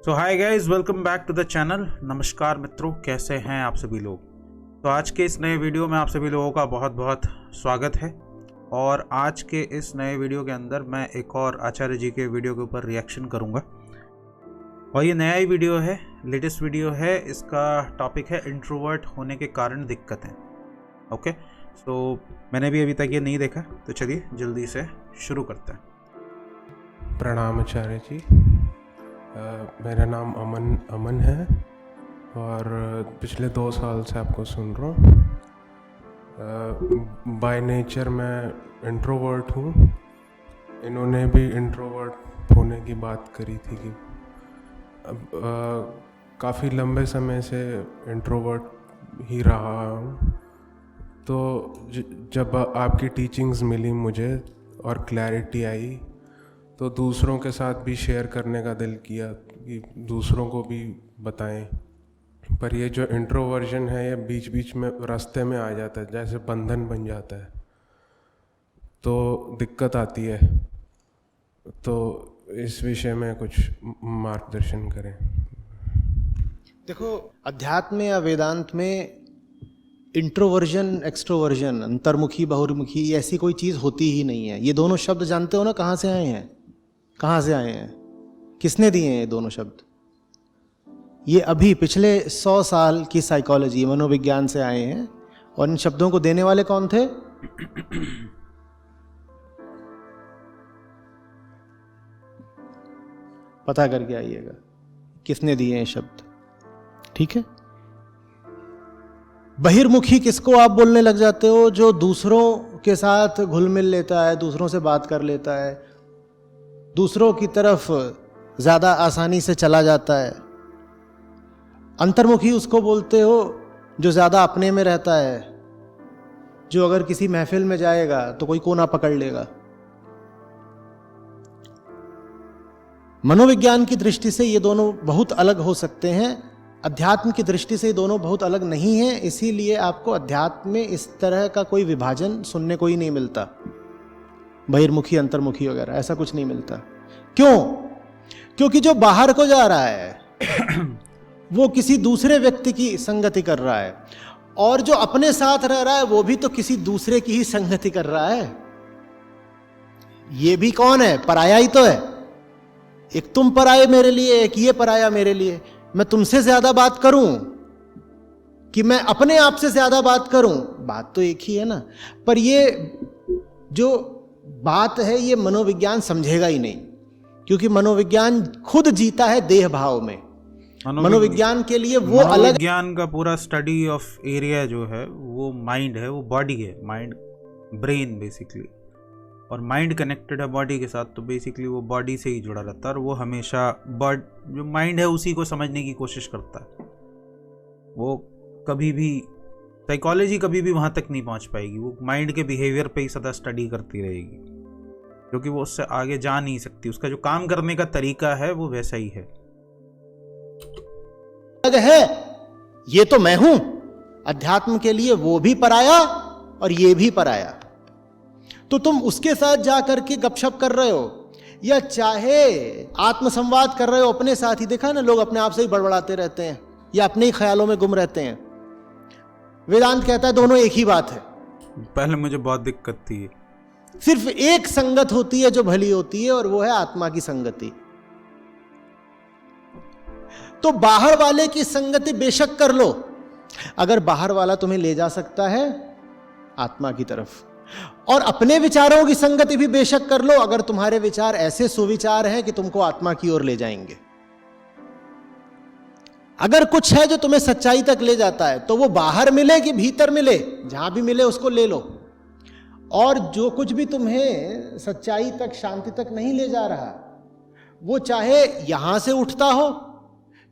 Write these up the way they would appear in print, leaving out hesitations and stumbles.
So hi guys, welcome back to the channel. नमस्कार मित्रों, कैसे हैं आप सभी लोग। तो आज के इस नए वीडियो में आप सभी लोगों का बहुत बहुत स्वागत है। और आज के इस नए वीडियो के अंदर मैं एक और आचार्य जी के वीडियो के ऊपर रिएक्शन करूंगा। और ये नया ही वीडियो है, लेटेस्ट वीडियो है। इसका टॉपिक है इंट्रोवर्ट होने के कारण दिक्कतें। ओके, सो मैंने भी अभी तक ये नहीं देखा, तो चलिए जल्दी से शुरू करते हैं। प्रणाम आचार्य जी। मेरा नाम अमन है और पिछले 2 साल से आपको सुन रहा हूँ। बाय नेचर मैं इंट्रोवर्ट हूँ। इन्होंने भी इंट्रोवर्ट होने की बात करी थी कि काफ़ी लंबे समय से इंट्रोवर्ट ही रहा हूँ। तो जब आपकी टीचिंग्स मिली मुझे और क्लैरिटी आई, तो दूसरों के साथ भी शेयर करने का दिल किया कि दूसरों को भी बताएं। पर ये जो इंट्रोवर्जन है ये बीच बीच में रास्ते में आ जाता है, जैसे बंधन बन जाता है, तो दिक्कत आती है। तो इस विषय में कुछ मार्गदर्शन करें। देखो, अध्यात्म या वेदांत में इंट्रोवर्जन एक्सट्रोवर्जन, अंतर्मुखी बहुर्मुखी, ऐसी कोई चीज़ होती ही नहीं है। ये दोनों शब्द जानते हो ना, कहाँ से आए हैं? कहाँ से आए हैं? किसने दिए हैं ये दोनों शब्द? ये अभी पिछले 100 साल की साइकोलॉजी, मनोविज्ञान से आए हैं। और इन शब्दों को देने वाले कौन थे? पता करके आइएगा किसने दिए हैं शब्द। ठीक है। बहिर्मुखी किसको आप बोलने लग जाते हो? जो दूसरों के साथ घुल मिल लेता है, दूसरों से बात कर लेता है, दूसरों की तरफ ज्यादा आसानी से चला जाता है। अंतर्मुखी उसको बोलते हो जो ज्यादा अपने में रहता है, जो अगर किसी महफिल में जाएगा तो कोई कोना पकड़ लेगा। मनोविज्ञान की दृष्टि से ये दोनों बहुत अलग हो सकते हैं, अध्यात्म की दृष्टि से ये दोनों बहुत अलग नहीं है। इसीलिए आपको अध्यात्म में इस तरह का कोई विभाजन सुनने को ही नहीं मिलता, बहिर्मुखी अंतर्मुखी वगैरह ऐसा कुछ नहीं मिलता। क्यों? क्योंकि जो बाहर को जा रहा है वो किसी दूसरे व्यक्ति की संगति कर रहा है, और जो अपने साथ रह रहा है वो भी तो किसी दूसरे की ही संगति कर रहा है। ये भी कौन है? पराया ही तो है। एक तुम पराये मेरे लिए, एक ये पराया मेरे लिए। मैं तुमसे ज्यादा बात करूं कि मैं अपने आप से ज्यादा बात करूं, बात तो एक ही है ना। पर ये जो बात है ये मनोविज्ञान समझेगा ही नहीं, क्योंकि मनोविज्ञान खुद जीता है देह भाव में। मनोविज्ञान के लिए वो अलग, मनोविज्ञान का पूरा स्टडी ऑफ एरिया जो है वो माइंड है, वो बॉडी है, माइंड ब्रेन बेसिकली। और माइंड कनेक्टेड है बॉडी के साथ, तो बेसिकली वो बॉडी से ही जुड़ा रहता है। और वो हमेशा जो माइंड है उसी को समझने की कोशिश करता है। वो कभी भी साइकोलॉजी कभी भी वहां तक नहीं पहुंच पाएगी। वो माइंड के बिहेवियर पे ही सदा स्टडी करती रहेगी, क्योंकि वो उससे आगे जा नहीं सकती। उसका जो काम करने का तरीका है वो वैसा ही है। ये तो मैं हूं। अध्यात्म के लिए वो भी पराया और ये भी पराया। तो तुम उसके साथ जाकर के गपशप कर रहे हो, या चाहे आत्मसंवाद कर रहे हो अपने साथ ही। देखा ना, लोग अपने आप से ही बड़बड़ाते रहते हैं या अपने ही ख्यालों में गुम रहते हैं। वेदांत कहता है दोनों एक ही बात है। पहले मुझे बहुत दिक्कत थी। सिर्फ एक संगत होती है जो भली होती है, और वो है आत्मा की संगति। तो बाहर वाले की संगति बेशक कर लो, अगर बाहर वाला तुम्हें ले जा सकता है आत्मा की तरफ। और अपने विचारों की संगति भी बेशक कर लो, अगर तुम्हारे विचार ऐसे सुविचार हैं कि तुमको आत्मा की ओर ले जाएंगे। अगर कुछ है जो तुम्हें सच्चाई तक ले जाता है, तो वो बाहर मिले कि भीतर मिले, जहां भी मिले उसको ले लो। और जो कुछ भी तुम्हें सच्चाई तक, शांति तक नहीं ले जा रहा, वो चाहे यहां से उठता हो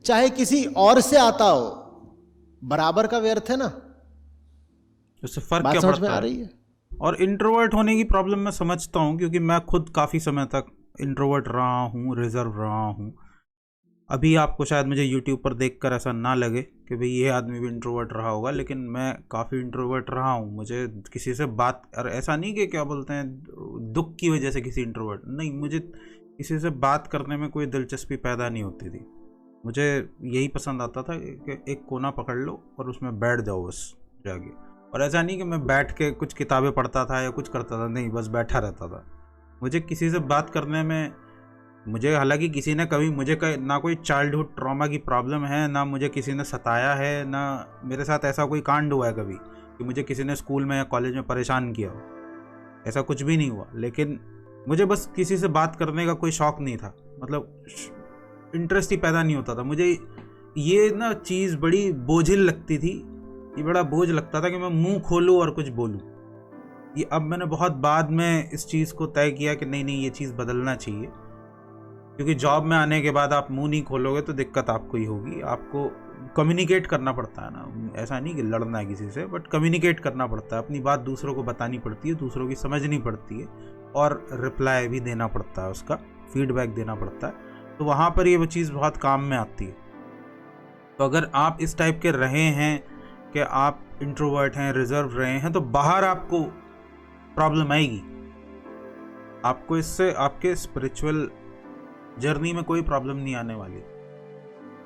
चाहे किसी और से आता हो, बराबर का व्यर्थ है ना। उससे फर्क बात क्या समझ पड़ता में आ है? रही है? और इंट्रोवर्ट होने की प्रॉब्लम मैं समझता हूँ, क्योंकि मैं खुद काफ़ी समय तक इंट्रोवर्ट रहा हूँ, रिजर्व रहा हूँ। अभी आपको शायद मुझे यूट्यूब पर देखकर ऐसा ना लगे कि भाई ये आदमी भी इंट्रोवर्ट रहा होगा, लेकिन मैं काफ़ी इंट्रोवर्ट रहा हूँ। मुझे किसी से बात, और ऐसा नहीं कि क्या बोलते हैं दुख की वजह से किसी इंट्रोवर्ट, नहीं, मुझे किसी से बात करने में कोई दिलचस्पी पैदा नहीं होती थी। मुझे यही पसंद आता था कि एक कोना पकड़ लो और उसमें बैठ जाओ बस जाके। और ऐसा नहीं कि मैं बैठ के कुछ किताबें पढ़ता था या कुछ करता था, नहीं, बस बैठा रहता था। मुझे किसी से बात करने में, मुझे हालांकि किसी ने कभी मुझे ना कोई चाइल्डहुड ट्रॉमा की प्रॉब्लम है, ना मुझे किसी ने सताया है, ना मेरे साथ ऐसा कोई कांड हुआ है कभी कि मुझे किसी ने स्कूल में या कॉलेज में परेशान किया हो, ऐसा कुछ भी नहीं हुआ। लेकिन मुझे बस किसी से बात करने का कोई शौक़ नहीं था, मतलब इंटरेस्ट ही पैदा नहीं होता था। मुझे ये ना चीज़ बड़ी बोझिल लगती थी, ये बड़ा बोझ लगता था कि मैं मुंह खोलूँ और कुछ बोलूँ। ये अब मैंने बहुत बाद में इस चीज़ को तय किया कि नहीं, ये चीज़ बदलना चाहिए, क्योंकि जॉब में आने के बाद आप मुंह नहीं खोलोगे तो दिक्कत आपको ही होगी। आपको कम्युनिकेट करना पड़ता है ना, ऐसा नहीं कि लड़ना है किसी से, बट कम्युनिकेट करना पड़ता है, अपनी बात दूसरों को बतानी पड़ती है, दूसरों की समझनी पड़ती है और रिप्लाई भी देना पड़ता है, उसका फीडबैक देना पड़ता है। तो वहाँ पर ये वो चीज़ बहुत काम में आती है। तो अगर आप इस टाइप के रहे हैं कि आप इंट्रोवर्ट हैं, रिजर्व रहे हैं, तो बाहर आपको प्रॉब्लम आएगी। आपको इससे आपके स्पिरिचुअल जर्नी में कोई प्रॉब्लम नहीं आने वाली।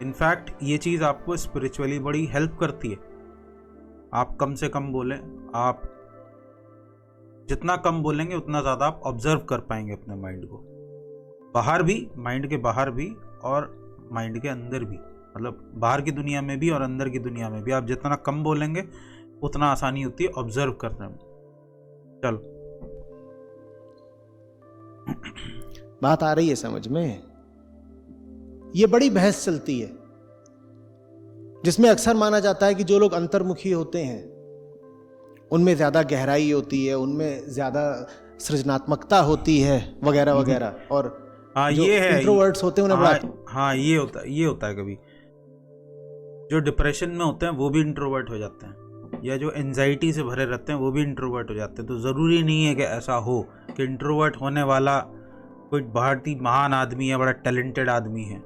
इनफैक्ट ये चीज़ आपको स्पिरिचुअली बड़ी हेल्प करती है। आप कम से कम बोलें, आप जितना कम बोलेंगे उतना ज़्यादा आप ऑब्जर्व कर पाएंगे अपने माइंड को, बाहर भी, माइंड के बाहर भी और माइंड के अंदर भी, मतलब बाहर की दुनिया में भी और अंदर की दुनिया में भी। आप जितना कम बोलेंगे उतना आसानी होती है ऑब्जर्व करने में। चलो, बात आ रही है समझ में? ये बड़ी बहस चलती है जिसमें अक्सर माना जाता है कि जो लोग अंतर्मुखी होते हैं उनमें ज्यादा गहराई होती है, उनमें ज्यादा सृजनात्मकता होती है, वगैरह वगैरह। और हाँ, जो ये है, इंट्रोवर्ट्स होते हैं उन्हें हाँ, ये होता है कभी जो डिप्रेशन में होते हैं वो भी इंट्रोवर्ट हो जाते हैं, या जो एंजाइटी से भरे रहते हैं वो भी इंट्रोवर्ट हो जाते हैं। तो ज़रूरी नहीं है कि ऐसा हो कि इंट्रोवर्ट होने वाला कोई बहुत ही महान आदमी है, बड़ा टैलेंटेड आदमी है।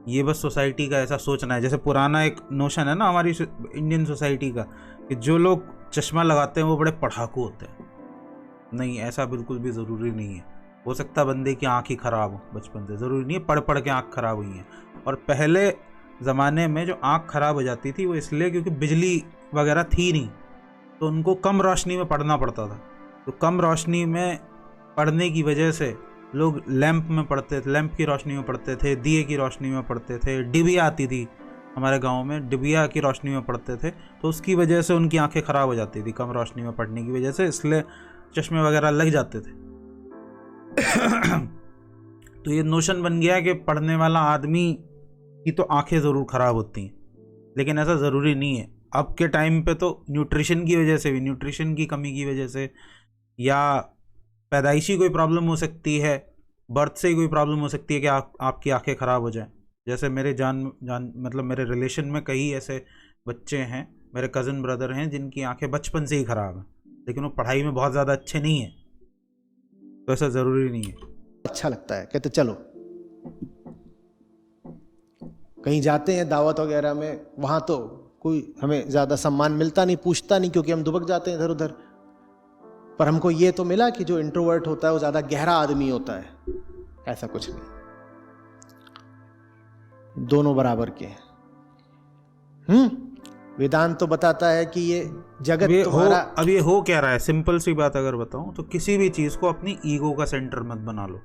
ये बस सोसाइटी का ऐसा सोचना है। जैसे पुराना एक नोशन है ना हमारी इंडियन सोसाइटी का, कि जो लोग चश्मा लगाते हैं वो बड़े पढ़ाकू होते हैं। नहीं, ऐसा बिल्कुल भी ज़रूरी नहीं है। हो सकता है बंदे की आँख ही ख़राब हो बचपन से, ज़रूरी नहीं है पढ़ पढ़ के आँख ख़राब हुई है। और पहले ज़माने में जो आँख ख़राब हो जाती थी वो इसलिए क्योंकि बिजली वगैरह थी नहीं, तो उनको कम रोशनी में पढ़ना पड़ता था। तो कम रोशनी में पढ़ने की वजह से लोग लैंप में पढ़ते थे, लैंप की रोशनी में पढ़ते थे, दिए की रोशनी में पढ़ते थे, डिबिया आती थी हमारे गांव में, डिबिया की रोशनी में पढ़ते थे। तो उसकी वजह से उनकी आंखें ख़राब हो जाती थी कम रोशनी में पढ़ने की वजह से, इसलिए चश्मे वगैरह लग जाते थे। तो ये नोशन बन गया कि पढ़ने वाला आदमी की तो आंखें ज़रूर ख़राब होती हैं, लेकिन ऐसा ज़रूरी नहीं है। अब के टाइम पे तो न्यूट्रिशन की वजह से भी, न्यूट्रिशन की कमी की वजह से, या पैदाइशी कोई प्रॉब्लम हो सकती है, बर्थ से ही कोई प्रॉब्लम हो सकती है कि आपकी आंखें ख़राब हो जाएं। जैसे मेरे मतलब मेरे रिलेशन में कई ऐसे बच्चे हैं, मेरे कज़न ब्रदर हैं जिनकी आंखें बचपन से ही ख़राब हैं, लेकिन वो पढ़ाई में बहुत ज़्यादा अच्छे नहीं हैं। तो ऐसा ज़रूरी नहीं है। अच्छा लगता है, कहते चलो कहीं जाते हैं दावत वगैरह में, वहाँ तो कोई हमें ज़्यादा सम्मान मिलता नहीं, पूछता नहीं, क्योंकि हम दुबक जाते हैं इधर उधर। पर हमको ये तो मिला कि जो इंट्रोवर्ट होता है वो ज़्यादा गहरा आदमी होता है। ऐसा कुछ नहीं, दोनों बराबर के हैं। वेदांत तो बताता है कि ये जगत तुम्हारा अब ये हो क्या रहा है, सिंपल सी बात अगर बताऊं तो किसी भी चीज़ को अपनी ईगो का सेंटर मत बना लो।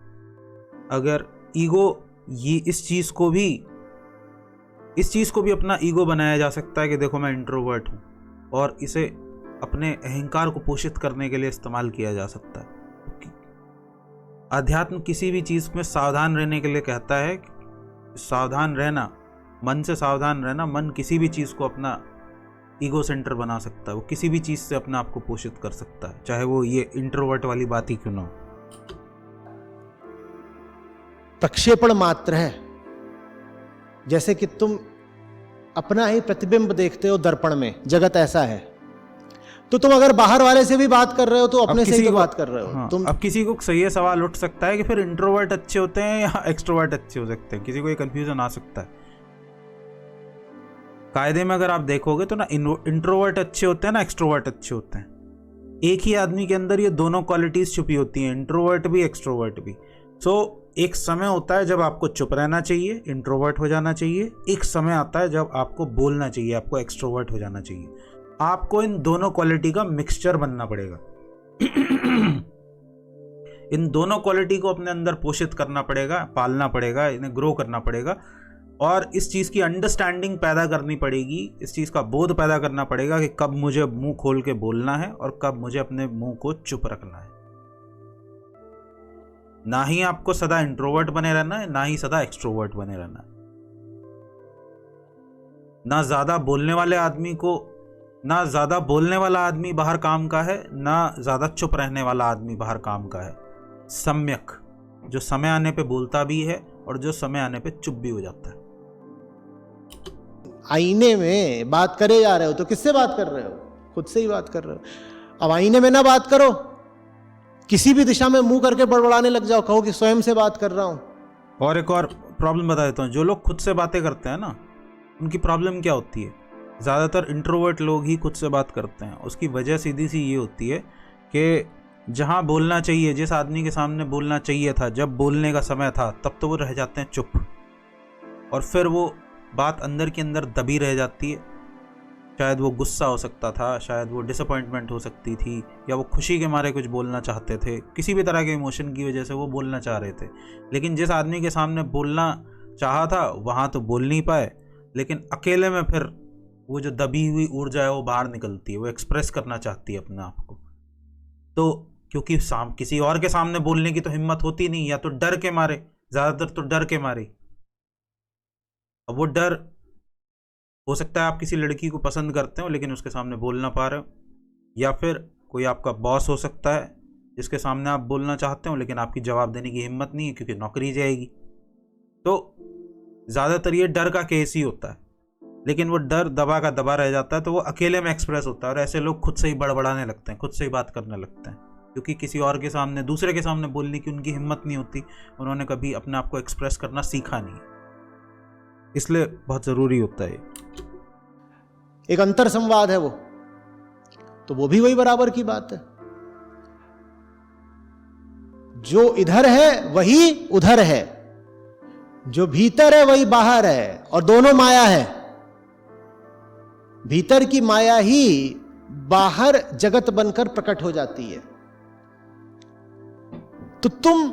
अगर ईगो, ये इस चीज़ को भी अपना ईगो बनाया जा सकता है कि देखो मैं इंट्रोवर्ट हूँ, और इसे अपने अहंकार को पोषित करने के लिए इस्तेमाल किया जा सकता है। अध्यात्म किसी भी चीज़ में सावधान रहने के लिए कहता है, सावधान रहना, मन से सावधान रहना। मन किसी भी चीज़ को अपना ईगो सेंटर बना सकता है, वो किसी भी चीज़ से अपने आप को पोषित कर सकता है, चाहे वो ये इंट्रोवर्ट वाली बात ही क्यों ना हो। प्रक्षेपण मात्र है। जैसे कि तुम अपना ही प्रतिबिंब देखते हो दर्पण में, जगत ऐसा है। तो तुम अगर बाहर वाले से भी बात कर रहे हो तो अपने से ही बात कर रहे हो। हाँ, तुम अब किसी को सही सवाल उठ सकता है कि फिर इंट्रोवर्ट अच्छे होते हैं या एक्सट्रोवर्ट अच्छे हो सकते हैं, किसी को ये कंफ्यूजन आ सकता है। कायदे में अगर आप देखोगे तो ना इंट्रोवर्ट अच्छे होते हैं ना एक्सट्रोवर्ट अच्छे होते हैं। एक ही आदमी के अंदर ये दोनों क्वालिटीज छुपी होती हैं, इंट्रोवर्ट भी एक्सट्रोवर्ट भी। सो एक समय होता है जब आपको चुप रहना चाहिए, इंट्रोवर्ट हो जाना चाहिए। एक समय आता है जब आपको बोलना चाहिए, आपको एक्सट्रोवर्ट हो जाना चाहिए। आपको इन दोनों क्वालिटी का मिक्सचर बनना पड़ेगा। इन दोनों क्वालिटी को अपने अंदर पोषित करना पड़ेगा, पालना पड़ेगा, इन्हें ग्रो करना पड़ेगा और इस चीज़ की अंडरस्टैंडिंग पैदा करनी पड़ेगी, इस चीज़ का बोध पैदा करना पड़ेगा कि कब मुझे मुंह खोल के बोलना है और कब मुझे अपने मुंह को चुप रखना है। ना ही आपको सदा इंट्रोवर्ट बने रहना है, ना ही सदा एक्सट्रोवर्ट बने रहना है। ना ज्यादा बोलने वाला आदमी बाहर काम का है, ना ज्यादा चुप रहने वाला आदमी बाहर काम का है। सम्यक, जो समय आने पे बोलता भी है और जो समय आने पे चुप भी हो जाता है। आईने में बात करे जा रहे हो तो किससे बात कर रहे हो? खुद से ही बात कर रहे हो। अब आईने में ना बात करो, किसी भी दिशा में मुंह करके बड़बड़ाने लग जाओ, कहो कि स्वयं से बात कर रहा हूं। और एक और प्रॉब्लम बता देता हूं, जो लोग खुद से बातें करते हैं ना, उनकी प्रॉब्लम क्या होती है? ज़्यादातर इंट्रोवर्ट लोग ही खुद से बात करते हैं। उसकी वजह सीधी सी ये होती है कि जहां बोलना चाहिए, जिस आदमी के सामने बोलना चाहिए था, जब बोलने का समय था, तब तो वो रह जाते हैं चुप, और फिर वो बात अंदर के अंदर दबी रह जाती है। शायद वो गुस्सा हो सकता था, शायद वो डिसअपॉइंटमेंट हो सकती थी, या वो खुशी के मारे कुछ बोलना चाहते थे, किसी भी तरह के इमोशन की वजह से वो बोलना चाह रहे थे। लेकिन जिस आदमी के सामने बोलना चाहा था वहाँ तो बोल नहीं पाए, लेकिन अकेले में फिर वो जो दबी हुई ऊर्जा है वो बाहर निकलती है, वो एक्सप्रेस करना चाहती है अपने आप को। तो क्योंकि किसी और के सामने बोलने की तो हिम्मत होती नहीं, या तो डर के मारे, ज़्यादातर तो डर के मारे। अब वो डर, हो सकता है आप किसी लड़की को पसंद करते हो लेकिन उसके सामने बोल ना पा रहे हो, या फिर कोई आपका बॉस हो सकता है जिसके सामने आप बोलना चाहते हो लेकिन आपकी जवाब देने की हिम्मत नहीं है क्योंकि नौकरी जाएगी। तो ज़्यादातर ये डर का केस ही होता है, लेकिन वो डर दबा का दबा रह जाता है, तो वो अकेले में एक्सप्रेस होता है। और ऐसे लोग खुद से ही बड़बड़ाने लगते हैं, खुद से ही बात करने लगते हैं, क्योंकि किसी और के सामने, दूसरे के सामने बोलने की उनकी हिम्मत नहीं होती। उन्होंने कभी अपने आप को एक्सप्रेस करना सीखा नहीं, इसलिए बहुत ज़रूरी होता है। एक अंतर संवाद है वो, तो वो भी वही बराबर की बात है। जो इधर है वही उधर है, जो भीतर है वही बाहर है, और दोनों माया है। भीतर की माया ही बाहर जगत बनकर प्रकट हो जाती है। तो तुम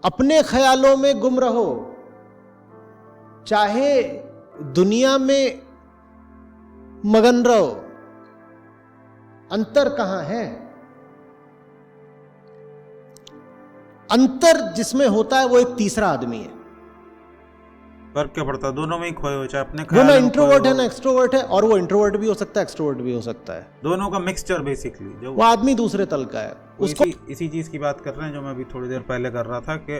अपने ख्यालों में गुम रहो, चाहे दुनिया में मगन रहो, अंतर कहां है? अंतर जिसमें होता है वो एक तीसरा आदमी है। फर्क क्या पड़ता है? दोनों में ही खोए हो, चाहे अपने वो ख्याल ना में इंट्रोवर्ट खोए है हो। ना एक्सट्रोवर्ट है, और वो इंट्रोवर्ट भी हो सकता है, एक्सट्रोवर्ट भी हो सकता है। दोनों का मिक्सचर बेसिकली, जो वो आदमी दूसरे तल का है उसको। इसी चीज की बात कर रहे हैं जो मैं अभी थोड़ी देर पहले कर रहा था, कि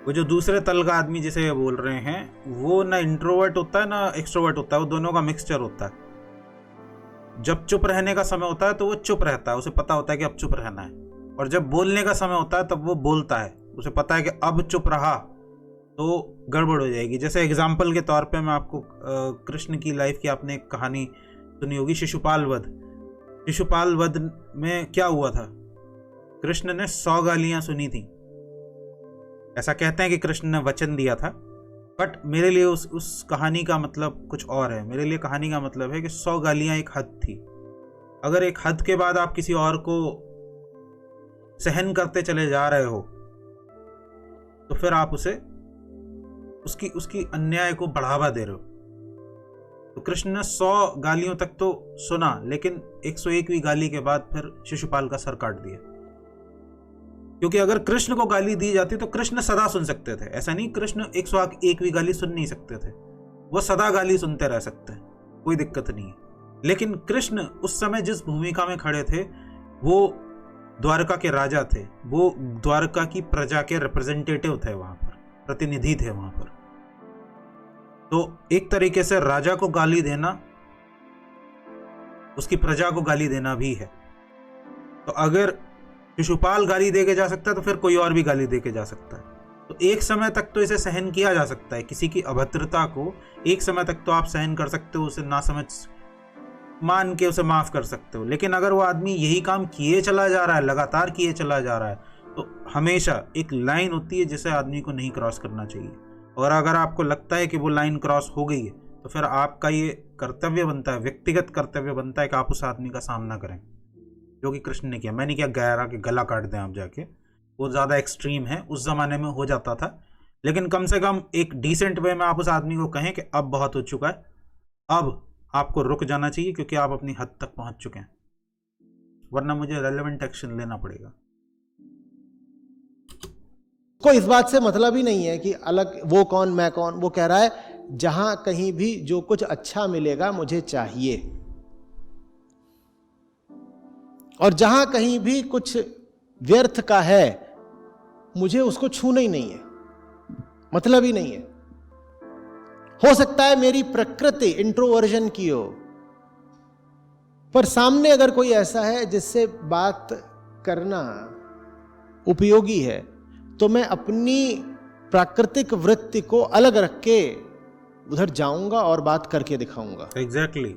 वो जो दूसरे तल का आदमी जिसे ये बोल रहे हैं, वो ना इंट्रोवर्ट होता है ना एक्सट्रोवर्ट होता है, वो दोनों का मिक्सचर होता है। जब चुप रहने का समय होता है तो वो चुप रहता है, उसे पता होता है कि अब चुप रहना है, और जब बोलने का समय होता है तब वो बोलता है, उसे पता है कि अब चुप रहा तो गड़बड़ हो जाएगी। जैसे एग्जाम्पल के तौर पे मैं आपको कृष्ण की लाइफ की आपने एक कहानी सुनी होगी, शिशुपाल वध। शिशुपाल वध में क्या हुआ था? कृष्ण ने 100 गालियां सुनी थी। ऐसा कहते हैं कि कृष्ण ने वचन दिया था, बट मेरे लिए उस कहानी का मतलब कुछ और है। मेरे लिए कहानी का मतलब है कि 100 गालियां एक हद थी। अगर एक हद के बाद आप किसी और को सहन करते चले जा रहे हो तो फिर आप उसकी अन्याय को बढ़ावा दे रहे हो। तो कृष्ण ने 100 गालियों तक तो सुना, लेकिन 101वीं गाली के बाद फिर शिशुपाल का सर काट दिया। क्योंकि अगर कृष्ण को गाली दी जाती तो कृष्ण सदा सुन सकते थे। ऐसा नहीं कृष्ण 101वीं गाली सुन नहीं सकते थे, वो सदा गाली सुनते रह सकते हैं, कोई दिक्कत नहीं है। लेकिन कृष्ण उस समय जिस भूमिका में खड़े थे वो द्वारका के राजा थे, वो द्वारका की प्रजा के रिप्रेजेंटेटिव थे, वहां पर प्रतिनिधि थे वहां पर। तो एक तरीके से राजा को गाली देना उसकी प्रजा को गाली देना भी है। तो अगर शिशुपाल गाली दे के जा सकता है तो फिर कोई और भी गाली दे के जा सकता है। तो एक समय तक तो इसे सहन किया जा सकता है, किसी की अभद्रता को एक समय तक तो आप सहन कर सकते हो, उसे ना समझ मान के उसे माफ कर सकते हो। लेकिन अगर वो आदमी यही काम किए चला जा रहा है, लगातार किए चला जा रहा है, तो हमेशा एक लाइन होती है जिसे आदमी को नहीं क्रॉस करना चाहिए, और अगर आपको लगता है कि वो लाइन क्रॉस हो गई है तो फिर आपका ये कर्तव्य बनता है, व्यक्तिगत कर्तव्य बनता है कि आप उस आदमी का सामना करें, जो कि कृष्ण ने किया। मैंने क्या गहरा कि गला काट दें आप जाके, वो ज़्यादा एक्सट्रीम है, उस ज़माने में हो जाता था, लेकिन कम से कम एक डिसेंट वे में आप उस आदमी को कहें कि अब बहुत हो चुका है, अब आपको रुक जाना चाहिए क्योंकि आप अपनी हद तक पहुंच चुके हैं, वरना मुझे रेलेवेंट एक्शन लेना पड़ेगा। को इस बात से मतलब ही नहीं है कि अलग वो कौन मैं कौन। वो कह रहा है जहां कहीं भी जो कुछ अच्छा मिलेगा मुझे चाहिए, और जहां कहीं भी कुछ व्यर्थ का है मुझे उसको छूना ही नहीं है, मतलब ही नहीं है। हो सकता है मेरी प्रकृति इंट्रोवर्जन की हो, पर सामने अगर कोई ऐसा है जिससे बात करना उपयोगी है तो मैं अपनी प्राकृतिक वृत्ति को अलग रख के उधर जाऊंगा और बात करके दिखाऊंगा। एग्जैक्टली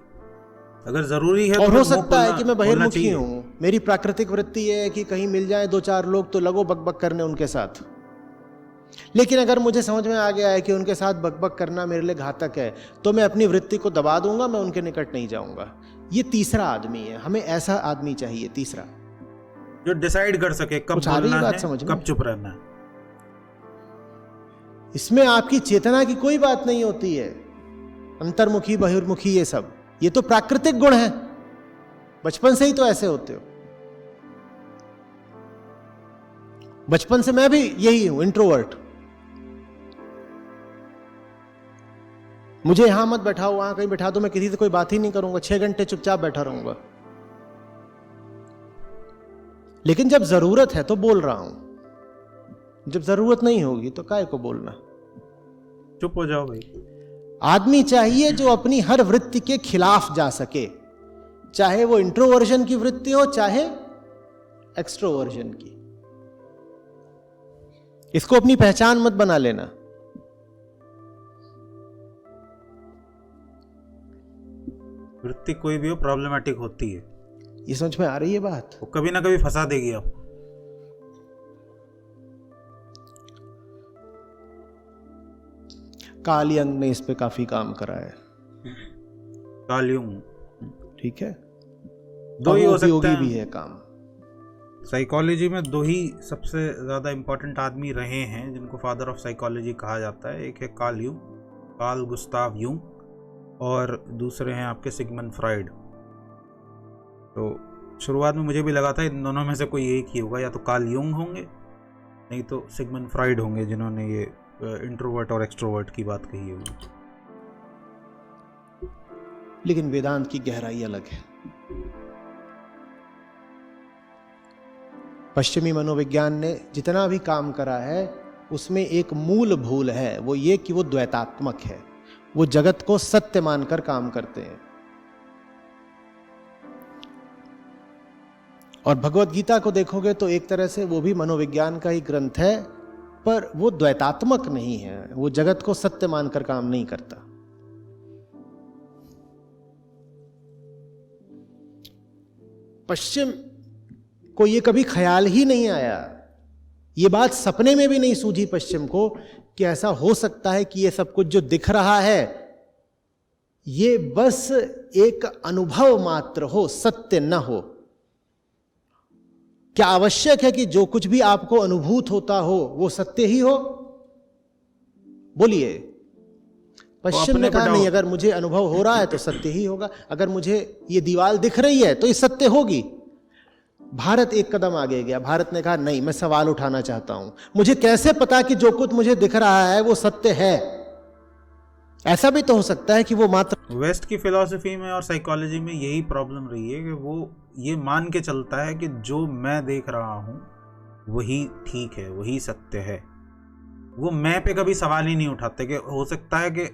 अगर जरूरी है और तो हो फिर मुंह सकता है बोलना- कि मैं बोलना बहिर्मुखी चाहिए। हूं, मेरी प्राकृतिक वृत्ति है कि कहीं मिल जाए 2-4 लोग तो लगो बकबक करने उनके साथ। लेकिन अगर मुझे समझ में आ गया है कि उनके साथ बकबक करना मेरे लिए घातक है तो मैं अपनी वृत्ति को दबा दूंगा, मैं उनके निकट नहीं जाऊंगा। ये तीसरा आदमी है, हमें ऐसा आदमी चाहिए, तीसरा जो डिसाइड कर सके कब कुछ आ रही बोलना बात है, समझ में? कब चुप रहना है। इसमें आपकी चेतना की कोई बात नहीं होती है, अंतर्मुखी बहिर्मुखी ये सब, ये तो प्राकृतिक गुण है, बचपन से ही तो ऐसे होते हो। बचपन से मैं भी यही हूं, इंट्रोवर्ट। मुझे यहां मत बैठाओ, वहां कहीं बैठा दो, मैं किसी से कोई बात ही नहीं करूंगा, 6 घंटे चुपचाप बैठा रहूंगा। लेकिन जब जरूरत है तो बोल रहा हूं, जब जरूरत नहीं होगी तो काय को बोलना। चुप हो जाओ भाई। आदमी चाहिए जो अपनी हर वृत्ति के खिलाफ जा सके, चाहे वो इंट्रोवर्जन की वृत्ति हो चाहे एक्सट्रोवर्जन की। इसको अपनी पहचान मत बना लेना। वृत्ति कोई भी हो प्रॉब्लमेटिक होती है, ये समझ में आ रही है बात? वो कभी ना कभी फंसा देगी आपको। कार्ल यंग ने इस पे काफी काम करा है, कार्ल यूंग, ठीक है, दो ही हो सकते उपयोगी हैं। भी है काम। साइकोलॉजी में दो ही सबसे ज़्यादा इम्पोर्टेंट आदमी रहे हैं जिनको फादर ऑफ साइकोलॉजी कहा जाता है। एक है Carl Jung, Carl Gustav Jung, और दूसरे हैं आपके सिगमंड फ्राइड। तो शुरुआत में मुझे भी लगा था इन दोनों में से कोई एक ही होगा, या तो कार्ल यूंग होंगे नहीं तो सिगमंड फ्राइड होंगे जिन्होंने ये इंट्रोवर्ट और एक्सट्रोवर्ट की बात कही होगी। लेकिन वेदांत की गहराई अलग है। पश्चिमी मनोविज्ञान ने जितना भी काम करा है उसमें एक मूल भूल है, वो ये कि वो द्वैतात्मक है, वो जगत को सत्य मानकर काम करते हैं। और भगवत गीता को देखोगे तो एक तरह से वो भी मनोविज्ञान का ही ग्रंथ है, पर वो द्वैतात्मक नहीं है, वो जगत को सत्य मानकर काम नहीं करता। पश्चिम को ये कभी ख्याल ही नहीं आया, ये बात सपने में भी नहीं सूझी पश्चिम को कि ऐसा हो सकता है कि ये सब कुछ जो दिख रहा है ये बस एक अनुभव मात्र हो, सत्य न हो। क्या आवश्यक है कि जो कुछ भी आपको अनुभूत होता हो वो सत्य ही हो? बोलिए। पश्चिम ने कहा नहीं, अगर मुझे अनुभव हो रहा है तो सत्य ही होगा, अगर मुझे ये दीवार दिख रही है तो ये सत्य होगी। भारत एक कदम आगे गया, भारत ने कहा नहीं, मैं सवाल उठाना चाहता हूं, मुझे कैसे पता कि जो कुछ मुझे दिख रहा है वो सत्य है? ऐसा भी तो हो सकता है कि वो मात्र। वेस्ट की फिलॉसफी में और साइकोलॉजी में यही प्रॉब्लम रही है कि वो ये मान के चलता है कि जो मैं देख रहा हूँ वही ठीक है, वही सत्य है। वो मैं पे कभी सवाल ही नहीं उठाते कि हो सकता है कि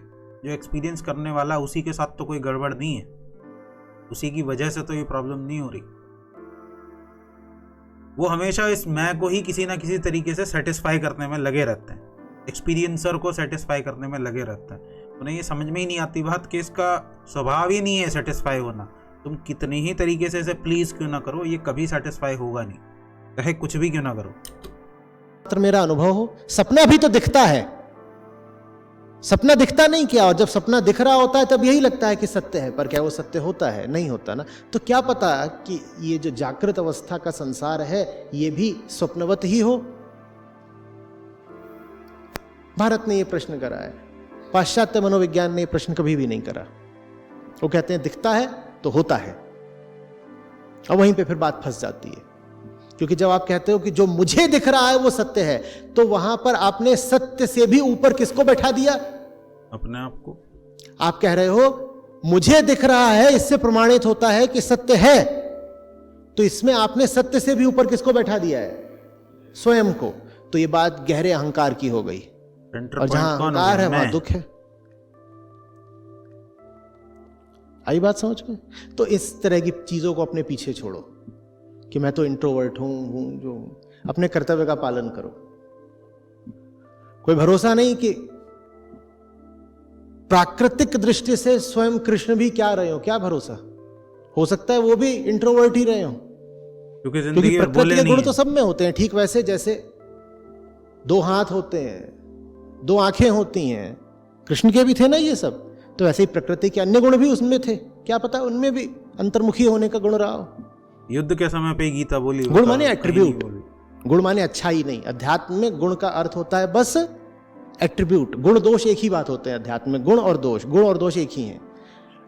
जो एक्सपीरियंस करने वाला उसी के साथ तो कोई गड़बड़ नहीं है, उसी की वजह से तो ये प्रॉब्लम नहीं हो रही। वो हमेशा इस मैं को ही किसी ना किसी तरीके से सेटिस्फाई करने में लगे रहते हैं, एक्सपीरियंसर को सेटिस्फाई करने में लगे रहते हैं। उन्हें ये समझ में ही नहीं आती बात कि इसका स्वभाव ही नहीं है सेटिस्फाई होना। तुम कितनी ही तरीके से इसे प्लीज क्यों ना करो, ये कभी सेटिस्फाई होगा नहीं, चाहे कुछ भी क्यों ना करो। मात्र मेरा अनुभव हो। सपना भी तो दिखता है, सपना दिखता नहीं क्या? और जब सपना दिख रहा होता है तब यही लगता है कि सत्य है, पर क्या वो सत्य होता है? नहीं होता ना। तो क्या पता कि ये जो जागृत अवस्था का संसार है ये भी स्वप्नवत ही हो। भारत ने ये प्रश्न करा है, पाश्चात्य मनोविज्ञान ने ये प्रश्न कभी भी नहीं करा। वो कहते हैं दिखता है तो होता है, और वहीं पे फिर बात फंस जाती है। क्योंकि जब आप कहते हो कि जो मुझे दिख रहा है वो सत्य है, तो वहां पर आपने सत्य से भी ऊपर किसको बैठा दिया? अपने आप को। आप कह रहे हो मुझे दिख रहा है, इससे प्रमाणित होता है कि सत्य है, तो इसमें आपने सत्य से भी ऊपर किसको बैठा दिया है? स्वयं को। तो ये बात गहरे अहंकार की हो गई, और जहां अहंकार है वहां दुख है। आई बात समझ में? तो इस तरह की चीजों को अपने पीछे छोड़ो कि मैं तो इंट्रोवर्ट हूं, जो अपने कर्तव्य का पालन करो। कोई भरोसा नहीं कि प्राकृतिक दृष्टि से स्वयं कृष्ण भी क्या रहे हो, क्या भरोसा? हो सकता है वो भी इंट्रोवर्ट ही रहे हो, क्योंकि प्रकृति के गुण तो सब में होते हैं। ठीक वैसे जैसे 2 हाथ होते हैं, 2 आंखें होती हैं, कृष्ण के भी थे ना ये सब, तो वैसे ही प्रकृति के अन्य गुण भी उसमें थे। क्या पता उनमें भी अंतर्मुखी होने का गुण रहा हो। युद्ध के समय पे गीता बोली, गुण माने एट्रीब्यूट, गुण माने अच्छाई नहीं। अध्यात्म में गुण का अर्थ होता है बस एट्रीब्यूट। गुण दोष एक ही बात होते हैं अध्यात्म में, गुण और दोष, गुण और दोष एक ही हैं।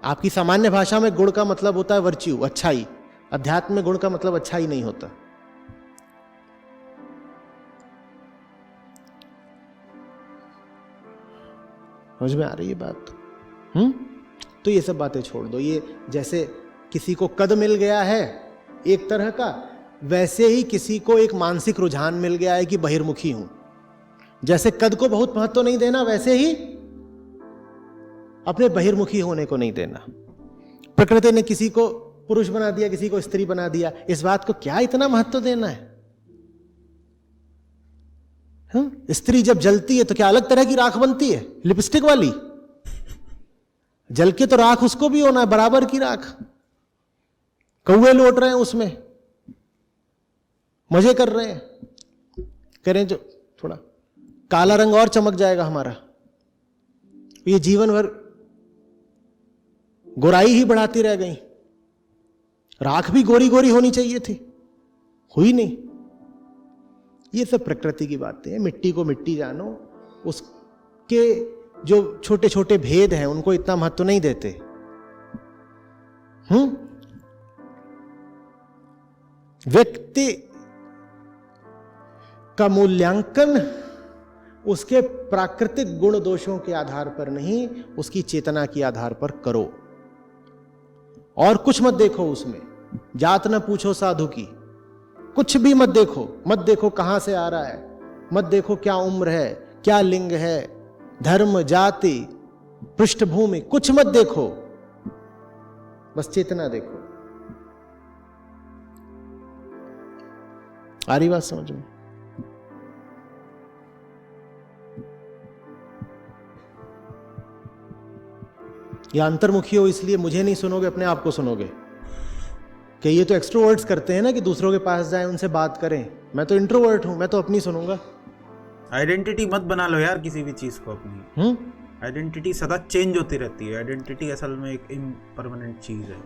आपकी सामान्य भाषा में गुण का मतलब होता है वर्च्यू, अच्छाई। अध्यात्म में गुण का मतलब अच्छाई नहीं होता। समझ में आ रही है बात? तो ये सब बातें छोड़ दो। ये जैसे किसी को कद मिल गया है एक तरह का, वैसे ही किसी को एक मानसिक रुझान मिल गया है कि बहिर्मुखी हूं। जैसे कद को बहुत महत्व नहीं देना, वैसे ही अपने बहिर्मुखी होने को नहीं देना। प्रकृति ने किसी को पुरुष बना दिया, किसी को स्त्री बना दिया, इस बात को क्या इतना महत्व देना है? स्त्री जब जलती है तो क्या अलग तरह की राख बनती है, लिपस्टिक वाली? जल के तो राख उसको भी होना है, बराबर की राख। कौवे लौट रहे हैं उसमें, मजे कर रहे हैं, करें जो थोड़ा काला रंग और चमक जाएगा हमारा। ये जीवन भर गोराई ही बढ़ाती रह गई। राख भी गोरी गोरी होनी चाहिए थी, हुई नहीं। ये सब प्रकृति की बातें हैं। मिट्टी को मिट्टी जानो, उसके जो छोटे छोटे भेद हैं उनको इतना महत्व नहीं देते। व्यक्ति का मूल्यांकन उसके प्राकृतिक गुण दोषों के आधार पर नहीं, उसकी चेतना के आधार पर करो। और कुछ मत देखो उसमें, जात न पूछो साधु की, कुछ भी मत देखो। मत देखो कहां से आ रहा है, मत देखो क्या उम्र है, क्या लिंग है, धर्म, जाति, पृष्ठभूमि, कुछ मत देखो, बस चेतना देखो। आ रही बात समझ में? या अंतर्मुखी हो इसलिए मुझे नहीं सुनोगे, अपने आप को सुनोगे। कि ये तो एक्सट्रोवर्ट्स करते हैं ना कि दूसरों के पास जाएं, उनसे बात करें। मैं तो इंट्रोवर्ट हूं, मैं तो अपनी सुनूंगा। आइडेंटिटी मत बना लो यार किसी भी चीज को अपनी। आइडेंटिटी सदा चेंज होती रहती है। आइडेंटिटी असल में एक इम्परमानेंट चीज है।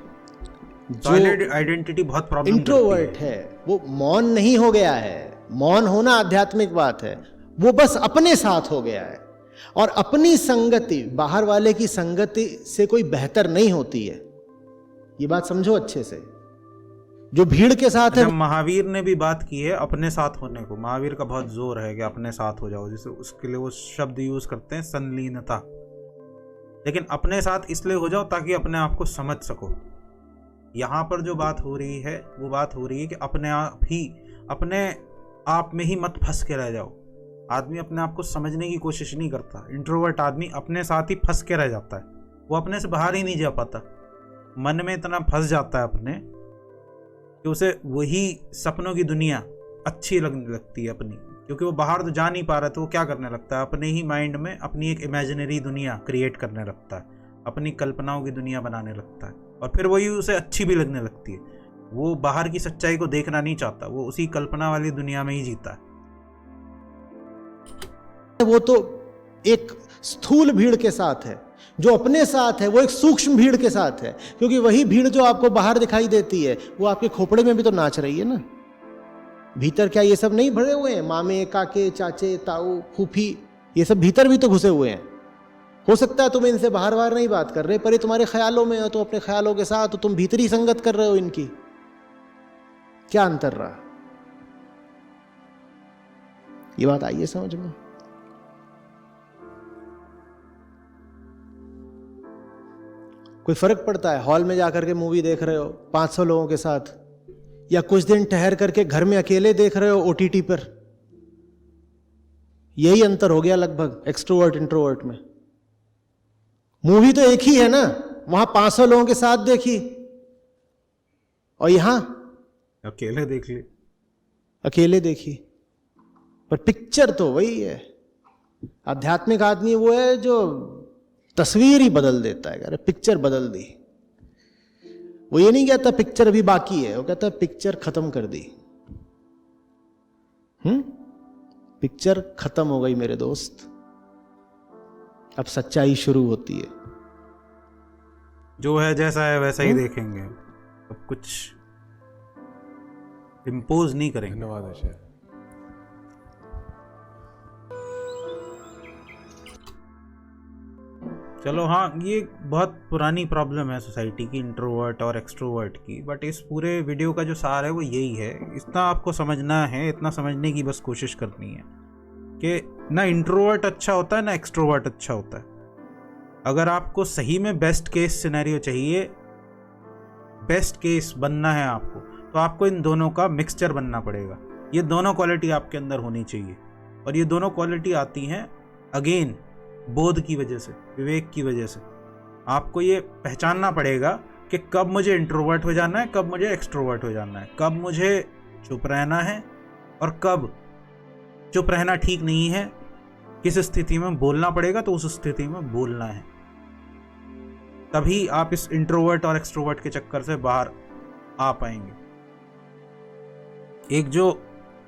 जो आइडेंटिटी बहुत प्रॉब्लम इंट्रोवर्ट है वो मौन नहीं हो गया है। मौन होना आध्यात्मिक बात है, वो बस अपने साथ हो गया है। और अपनी संगति बाहर वाले की संगति से कोई बेहतर नहीं होती है, ये बात समझो अच्छे से। जो भीड़ के साथ है, महावीर ने भी बात की है अपने साथ होने को। महावीर का बहुत जोर है कि अपने साथ हो जाओ, जैसे उसके लिए वो शब्द यूज करते हैं संलीनता। लेकिन अपने साथ इसलिए हो जाओ ताकि अपने आप को समझ सको। यहाँ पर जो बात हो रही है वो बात हो रही है कि अपने आप में ही मत फंस के रह जाओ। आदमी अपने आप को समझने की कोशिश नहीं करता। इंट्रोवर्ट आदमी अपने साथ ही फंस के रह जाता है, वो अपने से बाहर ही नहीं जा पाता। मन में इतना फंस जाता है अपने कि उसे वही सपनों की दुनिया अच्छी लगने लगती है अपनी, क्योंकि वो बाहर तो जा नहीं पा रहा। तो वो क्या करने लगता है, अपने ही माइंड में अपनी एक इमेजिनरी दुनिया क्रिएट करने लगता है, अपनी कल्पनाओं की दुनिया बनाने लगता है, और फिर वही उसे अच्छी भी लगने लगती है। वो बाहर की सच्चाई को देखना नहीं चाहता, वो उसी कल्पना वाली दुनिया में ही जीता है। वो तो एक स्थूल भीड़ के साथ है, जो अपने साथ है वो एक सूक्ष्म भीड़ के साथ है, क्योंकि वही भीड़ जो आपको बाहर दिखाई देती है वो आपके खोपड़े में भी तो नाच रही है ना। भीतर क्या ये सब नहीं भरे हुए हैं? मामे, काके, चाचे, ताऊ, फूफी, ये सब भीतर भी तो घुसे हुए हैं। हो सकता है तुम इनसे बाहर बाहर नहीं बात कर रहे, पर ये तुम्हारे ख्यालों में हो, तो अपने ख्यालों के साथ तो तुम भीतरी संगत कर रहे हो इनकी। क्या अंतर रहा? ये बात आई है समझ में? कोई फर्क पड़ता है हॉल में जाकर के मूवी देख रहे हो 500 लोगों के साथ, या कुछ दिन ठहर करके घर में अकेले देख रहे हो ओटीटी पर? यही अंतर हो गया लगभग एक्सट्रोवर्ट इंट्रोवर्ट में। मूवी तो एक ही है ना, वहां 500 लोगों के साथ देखी और यहां अकेले देख ली, अकेले देखी, पर पिक्चर तो वही है। आध्यात्मिक आदमी वो है जो तस्वीर ही बदल देता है। अरे पिक्चर बदल दी, वो ये नहीं कहता पिक्चर अभी बाकी है, वो कहता पिक्चर खत्म कर दी। पिक्चर खत्म हो गई मेरे दोस्त, अब सच्चाई शुरू होती है। जो है जैसा है वैसा ही देखेंगे, अब कुछ इम्पोज नहीं करेंगे। धन्यवाद आचार्य। चलो हाँ, ये बहुत पुरानी प्रॉब्लम है सोसाइटी की, इंट्रोवर्ट और एक्सट्रोवर्ट की, बट इस पूरे वीडियो का जो सार है वो यही है। इतना आपको समझना है, इतना समझने की बस कोशिश करनी है कि ना इंट्रोवर्ट अच्छा होता है ना एक्सट्रोवर्ट अच्छा होता है। अगर आपको सही में बेस्ट केस सिनेरियो चाहिए, बेस्ट केस बनना है आपको, तो आपको इन दोनों का मिक्सचर बनना पड़ेगा। ये दोनों क्वालिटी आपके अंदर होनी चाहिए, और ये दोनों क्वालिटी आती हैं अगेन बोध की वजह से, विवेक की वजह से। आपको ये पहचानना पड़ेगा कि कब मुझे इंट्रोवर्ट हो जाना है, कब मुझे एक्सट्रोवर्ट हो जाना है, कब मुझे चुप रहना है और कब चुप रहना ठीक नहीं है। किस स्थिति में बोलना पड़ेगा तो उस स्थिति में बोलना है, तभी आप इस इंट्रोवर्ट और एक्सट्रोवर्ट के चक्कर से बाहर आ पाएंगे। एक जो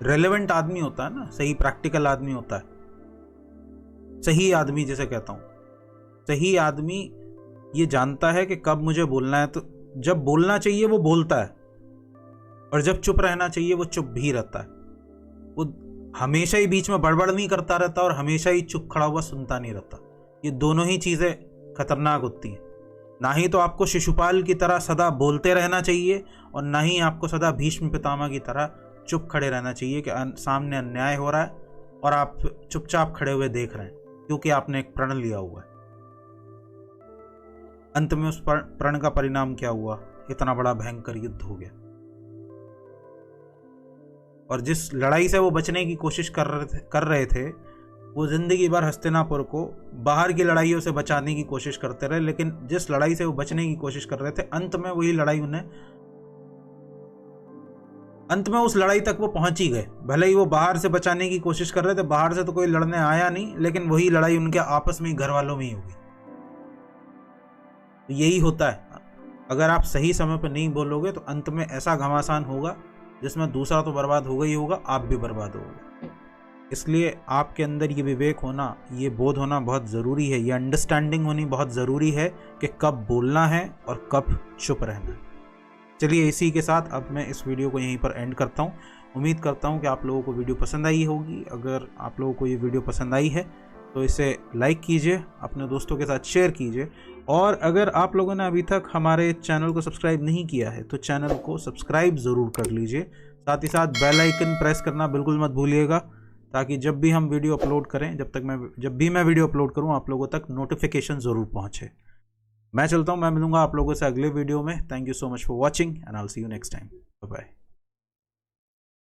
रेलेवेंट आदमी होता है ना, सही प्रैक्टिकल आदमी होता है, सही आदमी जिसे कहता हूं, सही आदमी ये जानता है कि कब मुझे बोलना है, तो जब बोलना चाहिए वो बोलता है, और जब चुप रहना चाहिए वो चुप भी रहता है। वो हमेशा ही बीच में बड़बड़ नहीं करता रहता और हमेशा ही चुप खड़ा हुआ सुनता नहीं रहता। ये दोनों ही चीजें खतरनाक होती हैं। ना ही तो आपको शिशुपाल की तरह सदा बोलते रहना चाहिए, और ना ही आपको सदा भीष्म पितामह की तरह चुप खड़े रहना चाहिए कि सामने अन्याय हो रहा है और आप चुपचाप खड़े हुए देख रहे हैं, क्योंकि आपने एक प्रण लिया हुआ है। अंत में उस प्रण का परिणाम क्या हुआ? इतना बड़ा भयंकर युद्ध हो गया, और जिस लड़ाई से वो बचने की कोशिश कर रहे थे वो जिंदगी भर हस्तिनापुर को बाहर की लड़ाइयों से बचाने की कोशिश करते रहे, लेकिन जिस लड़ाई से वो बचने की कोशिश कर रहे थे, अंत में वही लड़ाई अंत में उस लड़ाई तक वो पहुंच ही गए। भले ही वो बाहर से बचाने की कोशिश कर रहे थे, बाहर से तो कोई लड़ने आया नहीं, लेकिन वही लड़ाई उनके आपस में ही, घर वालों में ही होगी। तो यही होता है, अगर आप सही समय पर नहीं बोलोगे तो अंत में ऐसा घमासान होगा जिसमें दूसरा तो बर्बाद होगा ही होगा, आप भी बर्बाद होगे। इसलिए आपके अंदर ये विवेक होना, ये बोध होना बहुत ज़रूरी है, ये अंडरस्टैंडिंग होनी बहुत ज़रूरी है कि कब बोलना है और कब चुप रहना है। चलिए इसी के साथ अब मैं इस वीडियो को यहीं पर एंड करता हूँ। उम्मीद करता हूँ कि आप लोगों को वीडियो पसंद आई होगी। अगर आप लोगों को ये वीडियो पसंद आई है तो इसे लाइक कीजिए, अपने दोस्तों के साथ शेयर कीजिए, और अगर आप लोगों ने अभी तक हमारे चैनल को सब्सक्राइब नहीं किया है तो चैनल को सब्सक्राइब ज़रूर कर लीजिए। साथ ही साथ बेल आइकन प्रेस करना बिल्कुल मत भूलिएगा, ताकि जब भी हम वीडियो अपलोड करें, जब भी मैं वीडियो अपलोड करूं, आप लोगों तक नोटिफिकेशन ज़रूर पहुंचे। मैं चलता हूं, मैं मिलूंगा आप लोगों से अगले वीडियो में। Thank you so much for watching and I will see you next time. Bye bye.